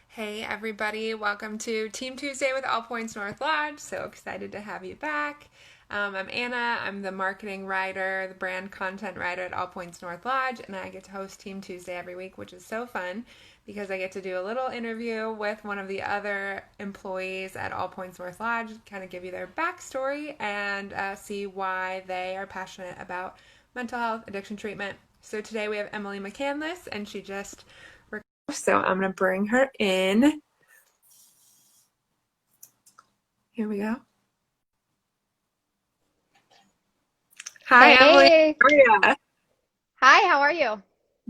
Hey everybody, welcome to Team Tuesday with All Points North Lodge. So excited to have you back. I'm Anna. I'm the marketing writer, the brand content writer at All Points North Lodge, and I get to host Team Tuesday every week, which is so fun because I get to do a little interview with one of the other employees at All Points North Lodge, kind of give you their backstory and see why they are passionate about mental health addiction treatment. So today we have Emily McCandless, and she just so I'm going to bring her in. Here we go. Hi, Emily. Hey, How are you? hi, how are you?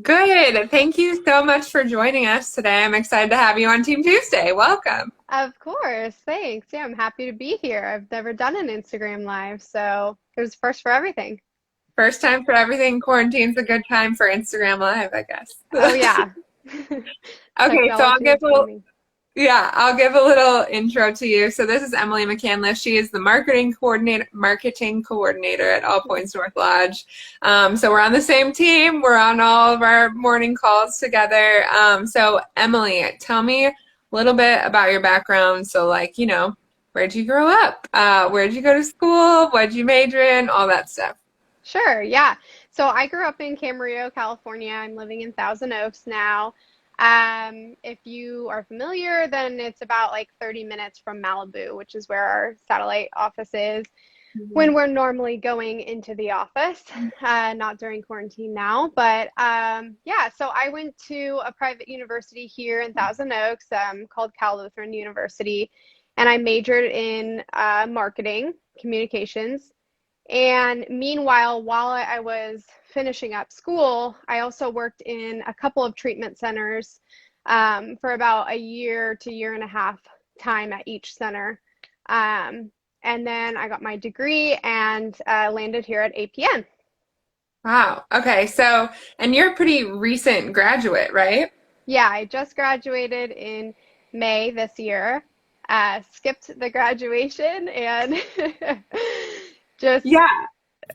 Good. Thank you so much for joining us today. I'm excited to have you on Team Tuesday. Welcome. Of course, thanks. Yeah, I'm happy to be here. I've never done an Instagram live, so it was first for everything. First time for everything. Quarantine's a good time for Instagram Live, I Oh guess. yeah. Okay, so Technology is booming. I'll give a little intro to you. So this is Emily McCandless. She is the marketing coordinator at All Points North Lodge. So we're on the same team. We're on all of our morning calls together. So Emily, tell me a little bit about your background. So where'd you grow up? Where'd you go to school? What'd you major in? All that stuff. Sure, yeah. So I grew up in Camarillo, California. I'm living in Thousand Oaks now. If you are familiar, then it's about like 30 minutes from Malibu, which is where our satellite office is when we're normally going into the office, not during quarantine now. But yeah, so I went to a private university here in Thousand Oaks called Cal Lutheran University, and I majored in marketing, communications. And meanwhile, while I was finishing up school, I also worked in a couple of treatment centers for about a year to year and a half time at each center. Um, and then I got my degree and landed here at APN. Wow. Okay. And you're a pretty recent graduate, right? Yeah, I just graduated in May this year. Skipped the graduation and just Yeah.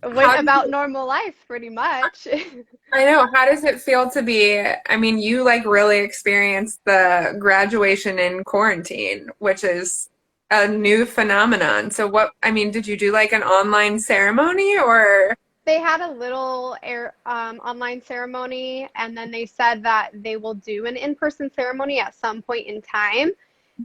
went How did about normal life pretty much. I know. How does it feel to be, I mean, you like really experienced the graduation in quarantine, which is a new phenomenon. So I mean, did you do like an online ceremony or? They had a little online ceremony, and then they said that they will do an in-person ceremony at some point in time.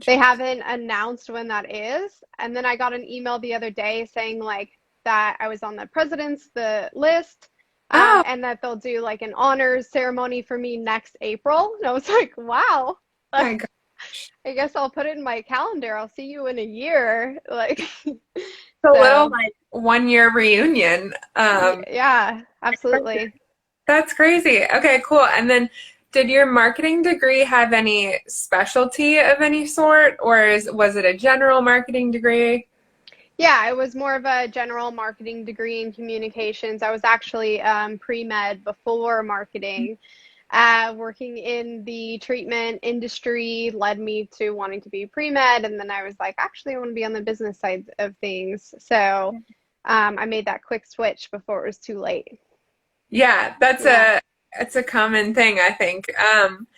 They haven't announced when that is. And then I got an email the other day saying like that I was on the list, Oh and that they'll do like an honors ceremony for me next April. And I was like, wow, my like God. I guess I'll put it in my calendar. I'll see you in a year. Like, It's a little so like 1 year reunion. yeah, absolutely. That's crazy. Okay, cool. And then did your marketing degree have any specialty of any sort, or was it a general marketing degree? Yeah, it was more of a general marketing degree in communications. I was actually pre-med before marketing. Working in the treatment industry led me to wanting to be pre-med, and then I was like, actually, I want to be on the business side of things. So I made that quick switch before it was too late. Yeah, Yeah, it's a common thing, I think.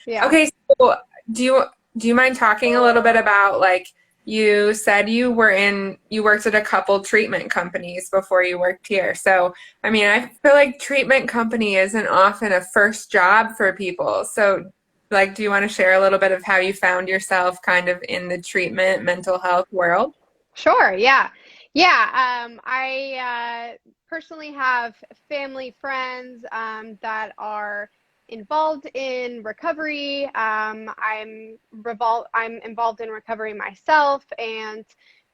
yeah. Okay, so do you do you mind talking a little bit about like you said you worked at a couple treatment companies before you worked here. So, I mean, I feel like treatment company isn't often a first job for people. So, like, do you want to share a little bit of how you found yourself kind of in the treatment mental health world? Sure, yeah. Yeah, I personally have family friends that are involved in recovery. I'm involved in recovery myself, and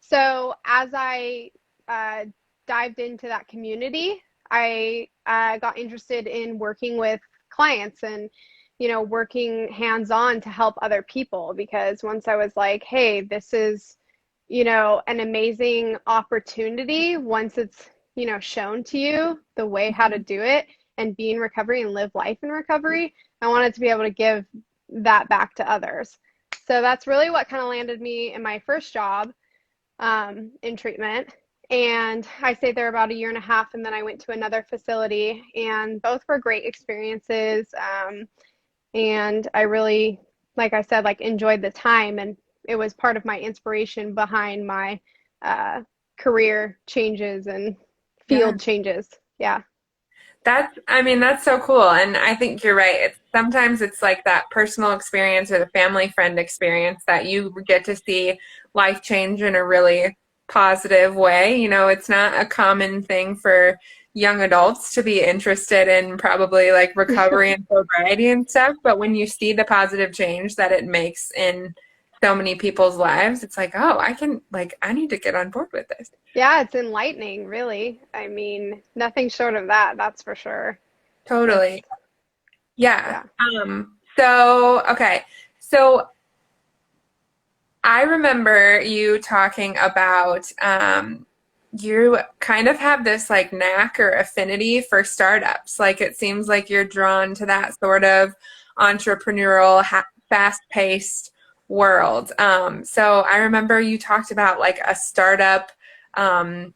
so as I uh, dived into that community, I got interested in working with clients and working hands-on to help other people because once I was like, hey, this is an amazing opportunity once it's, shown to you the way how to do it and be in recovery and live life in recovery. I wanted to be able to give that back to others. So that's really what kind of landed me in my first job in treatment. And I stayed there about a year and a half, and then I went to another facility, and both were great experiences. And I really, like I said, like enjoyed the time, and it was part of my inspiration behind my uh, career changes and Yeah. field changes. Yeah. I mean, that's so cool. And I think you're right. Sometimes it's like that personal experience or the family friend experience that you get to see life change in a really positive way. You know, it's not a common thing for young adults to be interested in probably like recovery and sobriety and stuff. But when you see the positive change that it makes in so many people's lives, it's like, oh, I need to get on board with this. Yeah, it's enlightening, really. I mean, nothing short of that, that's for sure. It's, Totally. Yeah. yeah. Okay. So I remember you talking about you kind of have this like knack or affinity for startups. Like it seems like you're drawn to that sort of entrepreneurial, fast-paced world. So I remember you talked about like a startup um,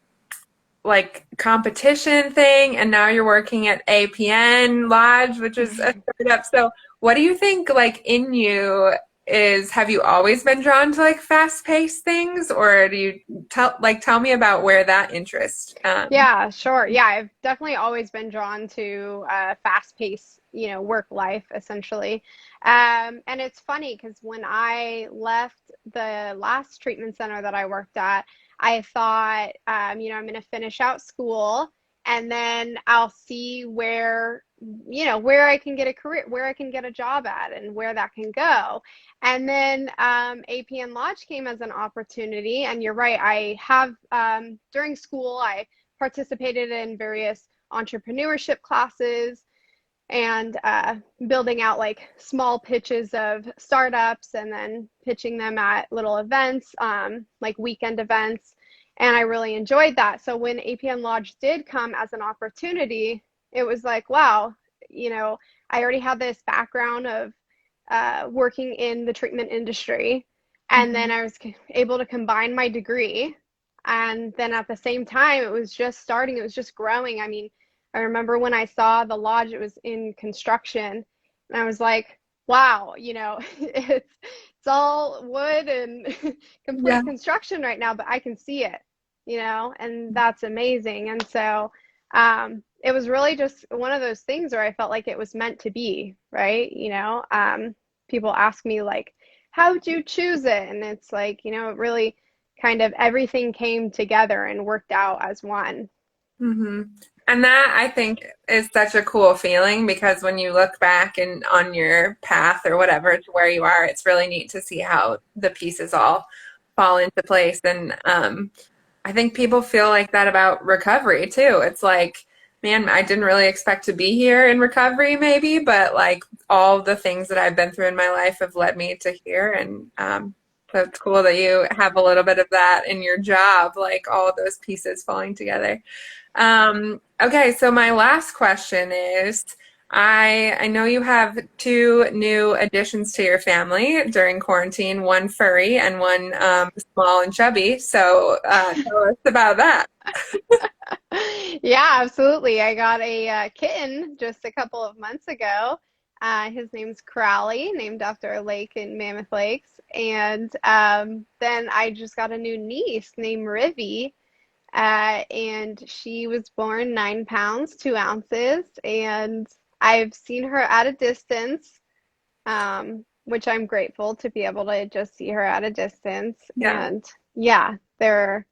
like competition thing, and now you're working at APN Lodge, which is a startup. So what do you think like in you is, have you always been drawn to like fast-paced things, or do you tell me about where that interest Yeah, sure. Yeah, I've definitely always been drawn to fast-paced, work life essentially. And it's funny because when I left the last treatment center that I worked at, I thought, I'm going to finish out school and then I'll see where I can get a career, where I can get a job at, and where that can go. And then APN Lodge came as an opportunity. And you're right, I have during school, I participated in various entrepreneurship classes and building out like small pitches of startups and then pitching them at little events, like weekend events. And I really enjoyed that. So when APN Lodge did come as an opportunity, it was like, wow, I already had this background of working in the treatment industry. And then Mhm. I was able to combine my degree, and then at the same time, it was just starting, it was just growing. I mean, I remember when I saw the lodge, it was in construction, and I was like, wow, it's all wood and Yeah. complete construction right now, but I can see it, and that's amazing. And so it was really just one of those things where I felt like it was meant to be, right? People ask me like, how'd you choose it? And it's like, it really kind of everything came together and worked out as one. Hmm. And that I think is such a cool feeling, because when you look back and on your path or whatever to where you are, it's really neat to see how the pieces all fall into place. And I think people feel like that about recovery too. It's like, man, I didn't really expect to be here in recovery maybe, but like all the things that I've been through in my life have led me to here. And so it's cool that you have a little bit of that in your job, like all of those pieces falling together. Okay, so my last question is, I know you have two new additions to your family during quarantine, one furry and one small and chubby. So tell us about that. Yeah, absolutely. I got a kitten just a couple of months ago. His name's Crowley, named after a lake in Mammoth Lakes. And then I just got a new niece named Rivy. And she was born 9 pounds, 2 ounces. And I've seen her at a distance, which I'm grateful to be able to just see her at a distance. Yeah. And yeah, they're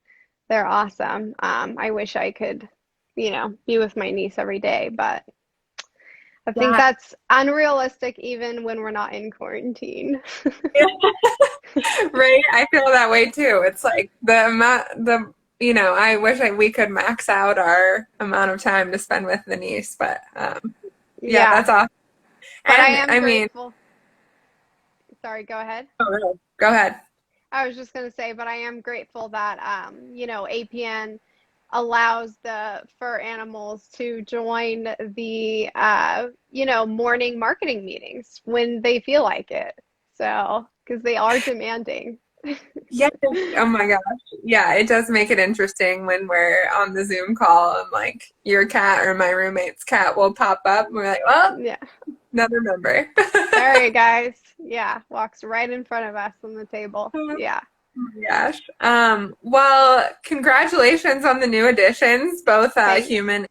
awesome. I wish I could, be with my niece every day, but I think Yeah. that's unrealistic even when we're not in quarantine. Right. I feel that way too. It's like the amount, I wish we could max out our amount of time to spend with the niece, but yeah, Yeah, that's awesome. but I And am I mean, grateful. Sorry, go ahead. oh, no. Go ahead. I was just going to say, but I am grateful that, APN allows the fur animals to join the, morning marketing meetings when they feel like it. So, because they are demanding. Yeah. Oh my gosh. Yeah, it does make it interesting when we're on the Zoom call and like your cat or my roommate's cat will pop up and we're like, well, Yeah. another member. All right, guys. Yeah, walks right in front of us on the table. Yeah. Oh my gosh. Well, congratulations on the new additions, both Thanks. human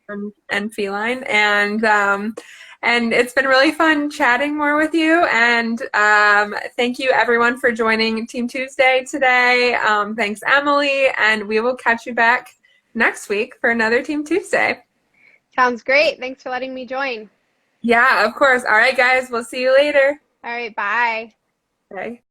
and feline. And it's been really fun chatting more with you. And thank you everyone for joining Team Tuesday today. Thanks, Emily. And we will catch you back next week for another Team Tuesday. Sounds great. Thanks for letting me join. Yeah, of course. All right, guys. We'll see you later. All right, bye. Bye.